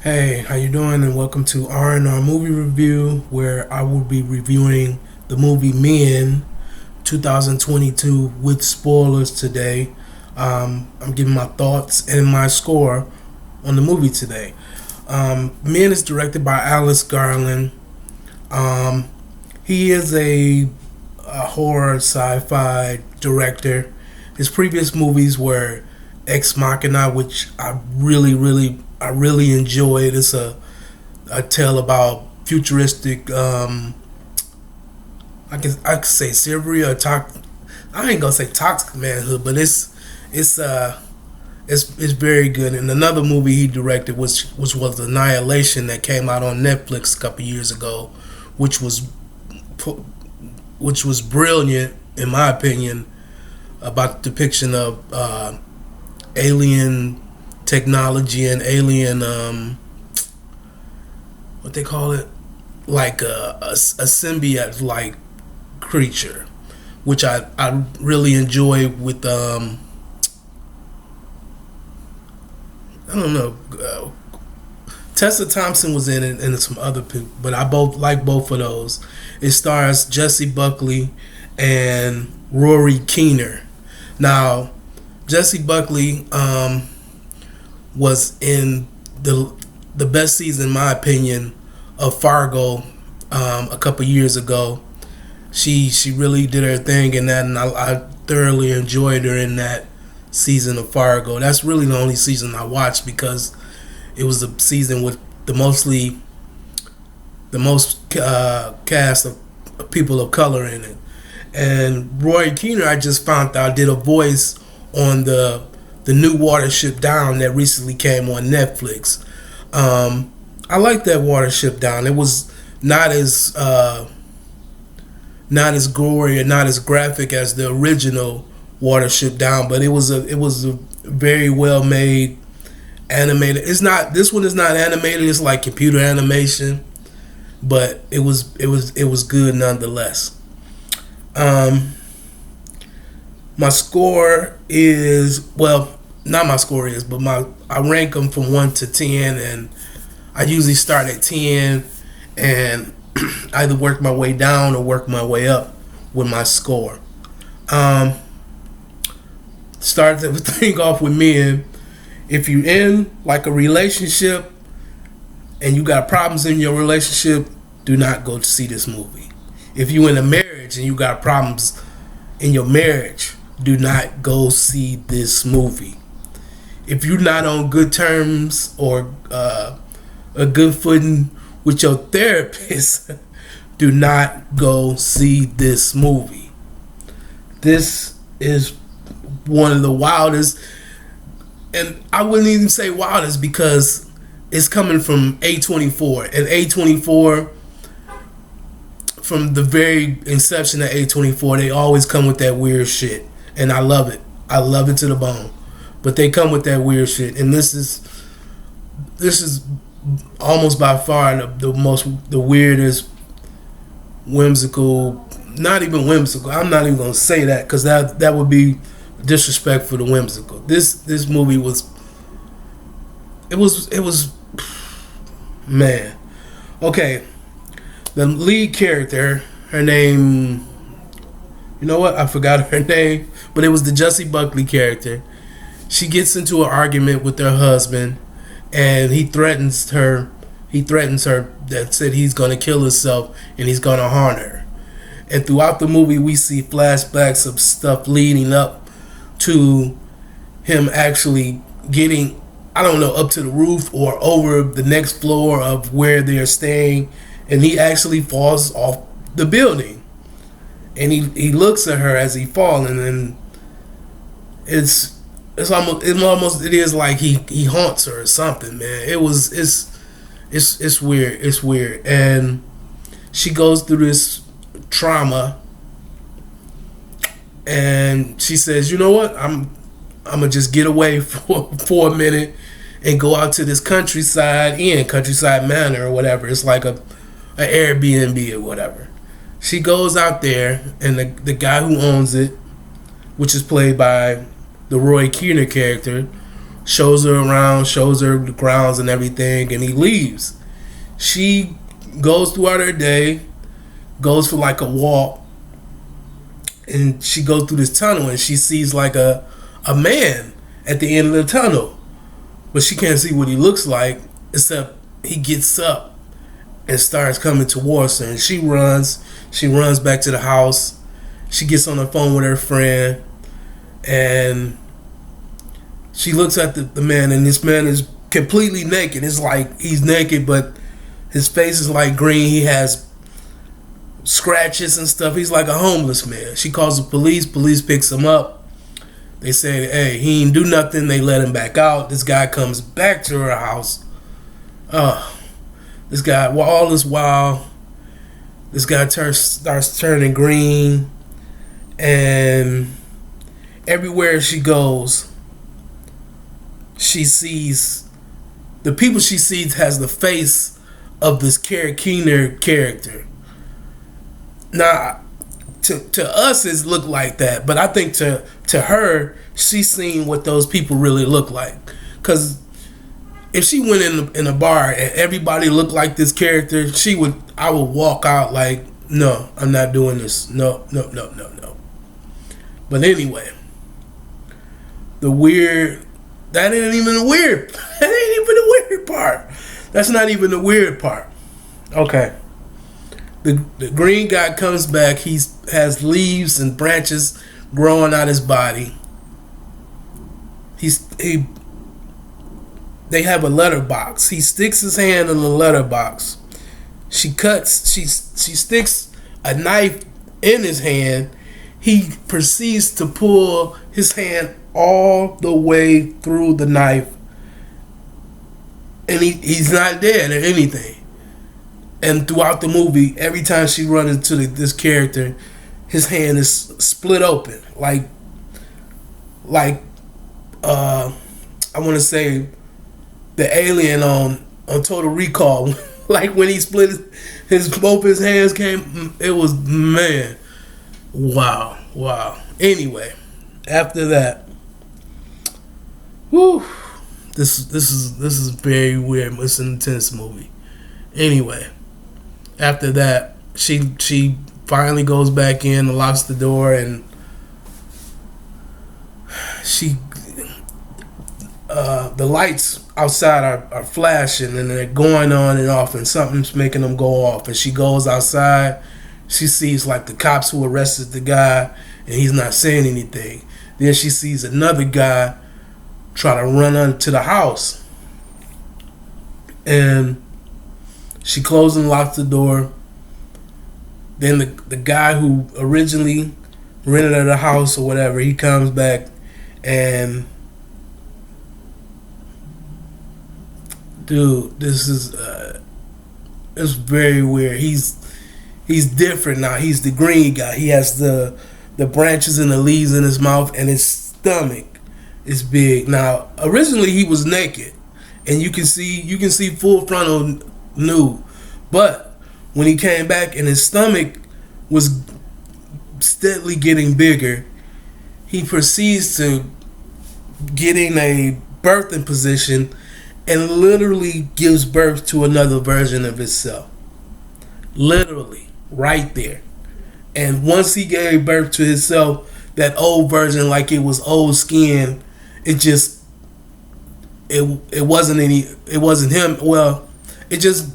Hey, how you doing? And welcome to R&R Movie Review, where I will be reviewing the movie Men 2022 with spoilers today. I'm giving my thoughts and my score on the movie today. Men is directed by Alice Garland. Um, he is a horror sci-fi director. His previous movies were Ex Machina, which I really enjoyed. It's a tale about futuristic. I could say silvery or toxic. I ain't gonna say toxic manhood, but it's very good. And another movie he directed was Annihilation that came out on Netflix a couple years ago, which was which was brilliant in my opinion about the depiction of alien technology and alien what they call it, like a symbiote like creature, which I really enjoy with I don't know, Tessa Thompson was in it and some other people, but I both like both of those. It stars Jesse Buckley and Rory Keener. Now, Jesse Buckley was in the best season, in my opinion, of Fargo a couple years ago. She really did her thing in that, and I thoroughly enjoyed her in that season of Fargo. That's really the only season I watched because it was the season with the most cast of people of color in it. And Roy Keener, I just found out, did a voice on the new Watership Down that recently came on Netflix. I like that Watership Down. It was not as gory and not as graphic as the original Watership Down, but it was a very well made animated. It's not, this one is not animated. It's like computer animation, but it was good nonetheless. Um, my score is, well, not my score is, but my I rank them from 1 to 10, and I usually start at 10 and either work my way down or work my way up with my score. Um, Start everything off with Men. If you're in like a relationship and you got problems in your relationship, do not go to see this movie. If you in a marriage and you got problems in your marriage, do not go see this movie. If you're not on good terms or a good footing with your therapist, do not go see this movie. This is one of the wildest, and I wouldn't even say wildest because it's coming from A24, and A24, from the very inception of A24, they always come with that weird shit, and I love it. I love it to the bone. But they come with that weird shit, and this is almost by far the weirdest, whimsical. Not even whimsical. I'm not even gonna say that because that would be disrespectful to whimsical. This movie was, it was man. Okay, the lead character, her name, you know what? I forgot her name, but it was the Jesse Buckley character. She gets into an argument with her husband, and he threatens her. He threatens her that said he's gonna kill himself and he's gonna harm her. And throughout the movie, we see flashbacks of stuff leading up to him actually getting, I don't know, up to the roof or over the next floor of where they're staying, and he actually falls off the building. And he looks at her as he falls, and then it is like he haunts her or something, man. It's weird. It's weird. And she goes through this trauma, and she says, "You know what? I'm gonna just get away for a minute and go out to this Countryside Manor or whatever. It's like a Airbnb or whatever." She goes out there, and the guy who owns it, which is played by the Roy Keener character, shows her around, shows her the grounds and everything, and he leaves. She goes throughout her day, goes for like a walk, and she goes through this tunnel and she sees like a man at the end of the tunnel. But she can't see what he looks like, except he gets up and starts coming towards her. And she runs back to the house. She gets on the phone with her friend, and she looks at the man, and this man is completely naked. It's like he's naked, but his face is like green. He has scratches and stuff. He's like a homeless man. She calls the police. Police picks him up. They say, hey, he ain't do nothing. They let him back out. This guy comes back to her house. This guy, well, all this while, this guy starts turning green, and everywhere she goes, she sees, the people she sees has the face of this Kara Keener character. Now, to us, it looked like that, but I think to her, she's seen what those people really look like. Because if she went in a bar and everybody looked like this character, I would walk out like, no, I'm not doing this. No. But anyway, that ain't even the weird part. That's not even the weird part. Okay. The green guy comes back. He has leaves and branches growing out his body. They have a letterbox. He sticks his hand in the letterbox. She sticks a knife in his hand. He proceeds to pull his hand all the way through the knife, and he's not dead or anything. And throughout the movie, every time she runs into this character, his hand is split open, like I want to say the alien on Total Recall, like when he split both his hands came. It was, man, wow. Anyway, after that, whew, this is very weird. It's an intense movie. Anyway, after that, she finally goes back in and locks the door, and the lights outside are flashing, and they're going on and off, and something's making them go off. And she goes outside. She sees like the cops who arrested the guy, and he's not saying anything. Then she sees another guy try to run into the house, and she closes and locks the door. Then the guy who originally rented her the house or whatever, he comes back, and dude, this is it's very weird. He's different now. He's the green guy. He has the branches and the leaves in his mouth, and his stomach is big. Now, originally he was naked, and you can see full frontal nude. But when he came back and his stomach was steadily getting bigger, he proceeds to get in a birthing position and literally gives birth to another version of himself. Literally, right there. And once he gave birth to himself, that old version, like it was old skin, it wasn't him. Well, it just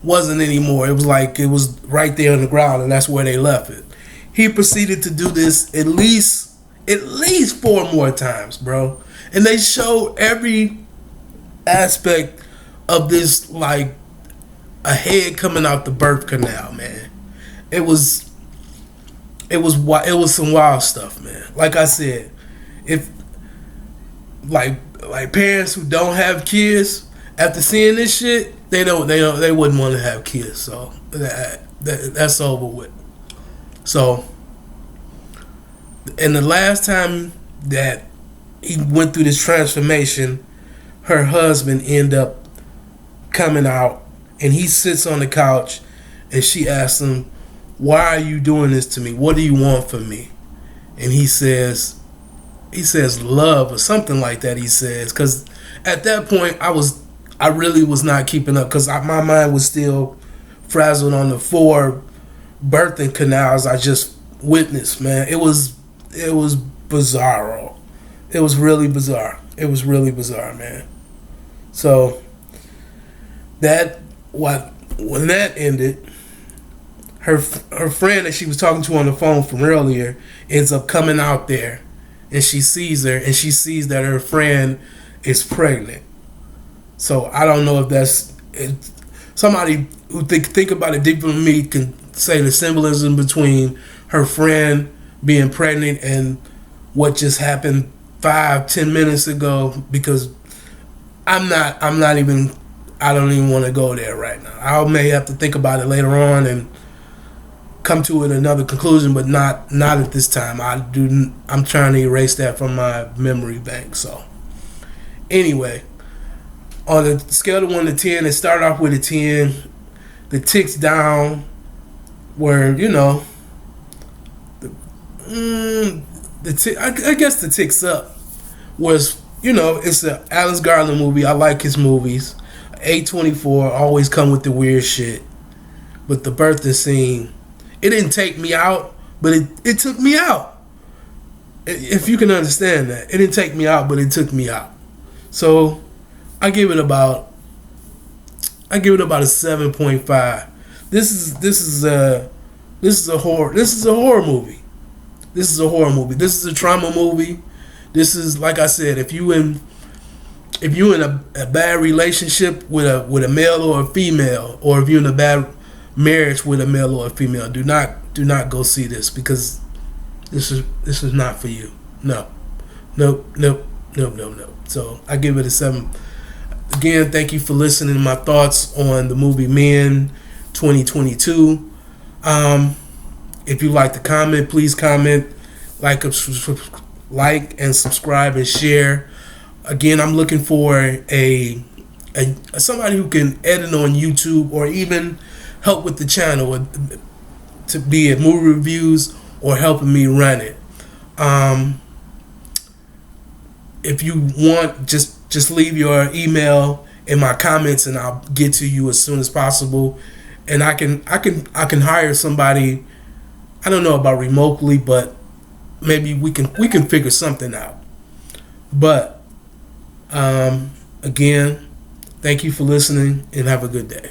wasn't anymore. It was like it was right there on the ground, and that's where they left it. He proceeded to do this at least 4 more times, bro. And they show every aspect of this, like a head coming out the birth canal, man. It was some wild stuff, man. Like I said, if like parents who don't have kids, after seeing this shit, they wouldn't want to have kids. So that's over with. So, and the last time that he went through this transformation, her husband ended up coming out, and he sits on the couch, and she asks him, "Why are you doing this to me? What do you want from me?" And he says, he says love or something like that. He says because at that point I really was not keeping up because my mind was still frazzled on the 4 birthing canals I just witnessed. Man, it was bizarro. It was really bizarre. It was really bizarre, man. So that when that ended, her friend that she was talking to on the phone from earlier ends up coming out there, and she sees her, and she sees that her friend is pregnant. So I don't know if that's somebody who think about it deeper than me can say the symbolism between her friend being pregnant and what just happened 5-10 minutes ago, because I don't even want to go there right now. I may have to think about it later on and come to another conclusion, but not at this time. I'm trying to erase that from my memory bank. So anyway, on a scale of 1 to 10, it started off with a 10. The ticks down were, I guess the ticks up was, it's an Alice Garland movie. I like his movies. A24 always come with the weird shit. But the birthday scene, it didn't take me out, but it took me out. If you can understand that. It didn't take me out, but it took me out. So I give it about a 7.5. This is a horror movie. This is a horror movie. This is a trauma movie. This is, like I said, if you in a bad relationship with a male or a female, or if you're in a bad marriage with a male or a female, do not go see this, because this is not for you. No. Nope. So I give it a 7. Again, thank you for listening to my thoughts on the movie Men 2022. If you like to comment, please comment, like and subscribe and share. Again, I'm looking for a somebody who can edit on YouTube or even help with the channel, to be at movie reviews or helping me run it. If you want, just leave your email in my comments and I'll get to you as soon as possible. And I can hire somebody. I don't know about remotely, but maybe we can figure something out. But again, thank you for listening and have a good day.